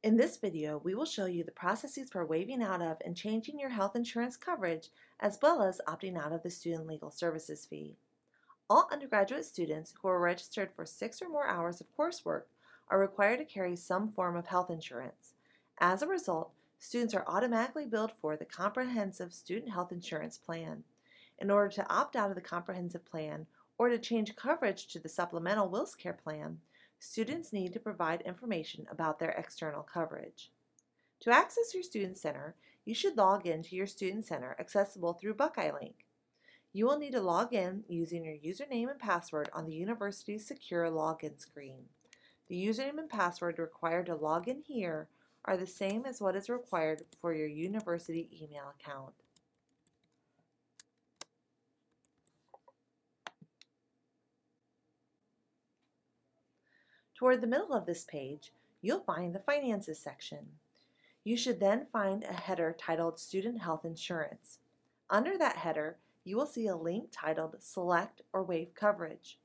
In this video, we will show you the processes for waiving out of and changing your health insurance coverage, as well as opting out of the student legal services fee. All undergraduate students who are registered for 6 or more hours of coursework are required to carry some form of health insurance. As a result, students are automatically billed for the Comprehensive Student Health Insurance Plan. In order to opt out of the Comprehensive Plan or to change coverage to the Supplemental WellCare Plan, students need to provide information about their external coverage. To access your Student Center, you should log in to your Student Center accessible through Buckeye Link. You will need to log in using your username and password on the university's secure login screen. The username and password required to log in here are the same as what is required for your university email account. Toward the middle of this page, you'll find the Finances section. You should then find a header titled Student Health Insurance. Under that header, you will see a link titled Select or Waive Coverage.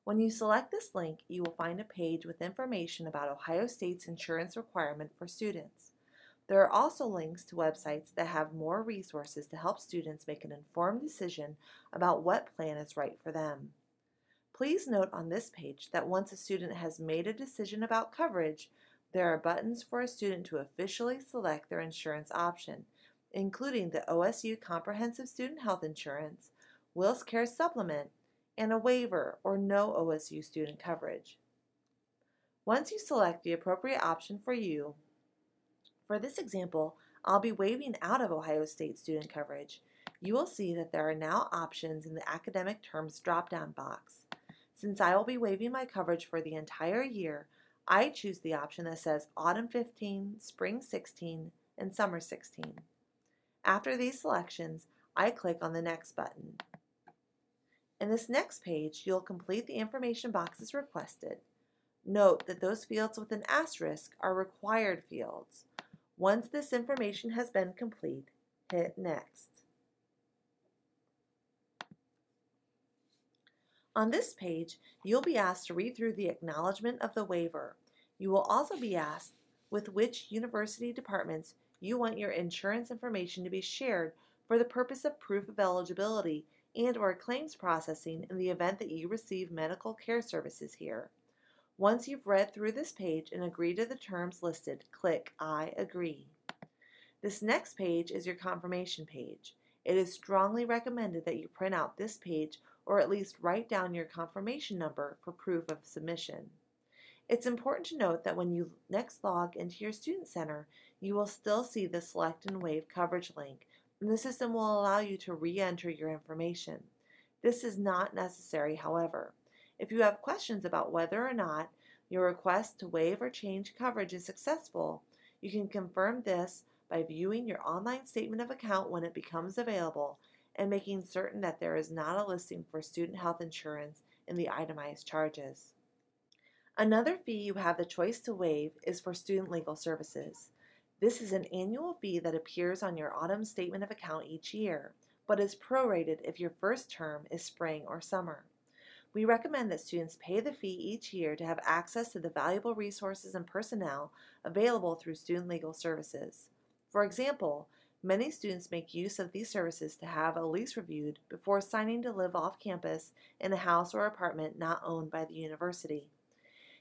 When you select this link, you will find a page with information about Ohio State's insurance requirement for students. There are also links to websites that have more resources to help students make an informed decision about what plan is right for them. Please note on this page that once a student has made a decision about coverage, there are buttons for a student to officially select their insurance option, including the OSU Comprehensive Student Health Insurance, WellCare Supplement, and a waiver or no OSU student coverage. Once you select the appropriate option for you, for this example, I'll be waiving out of Ohio State student coverage. You will see that there are now options in the academic terms drop-down box. Since I will be waiving my coverage for the entire year, I choose the option that says Autumn 15, Spring 16, and Summer 16. After these selections, I click on the Next button. In this next page, you'll complete the information boxes requested. Note that those fields with an asterisk are required fields. Once this information has been complete, hit Next. On this page, you'll be asked to read through the acknowledgement of the waiver. You will also be asked with which university departments you want your insurance information to be shared for the purpose of proof of eligibility and/or claims processing in the event that you receive medical care services here. Once you've read through this page and agree to the terms listed, click I agree. This next page is your confirmation page. It is strongly recommended that you print out this page or at least write down your confirmation number for proof of submission. It's important to note that when you next log into your Student Center, you will still see the Select and Waive Coverage link, and the system will allow you to re-enter your information. This is not necessary, however. If you have questions about whether or not your request to waive or change coverage is successful, you can confirm this by viewing your online statement of account when it becomes available and making certain that there is not a listing for student health insurance in the itemized charges. Another fee you have the choice to waive is for student legal services. This is an annual fee that appears on your autumn statement of account each year, but is prorated if your first term is spring or summer. We recommend that students pay the fee each year to have access to the valuable resources and personnel available through student legal services. For example, many students make use of these services to have a lease reviewed before signing to live off campus in a house or apartment not owned by the university.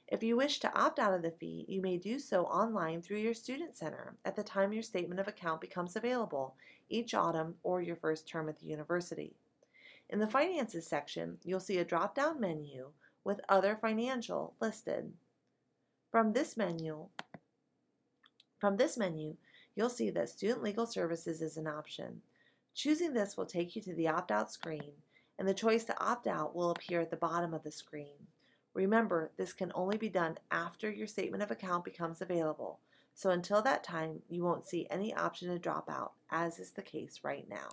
If you wish to opt out of the fee, you may do so online through your Student Center at the time your statement of account becomes available, each autumn or your first term at the university. In the Finances section, you'll see a drop-down menu with Other Financial listed. From this menu, you'll see that Student Legal Services is an option. Choosing this will take you to the opt-out screen, and the choice to opt out will appear at the bottom of the screen. Remember, this can only be done after your statement of account becomes available, so until that time, you won't see any option to drop out, as is the case right now.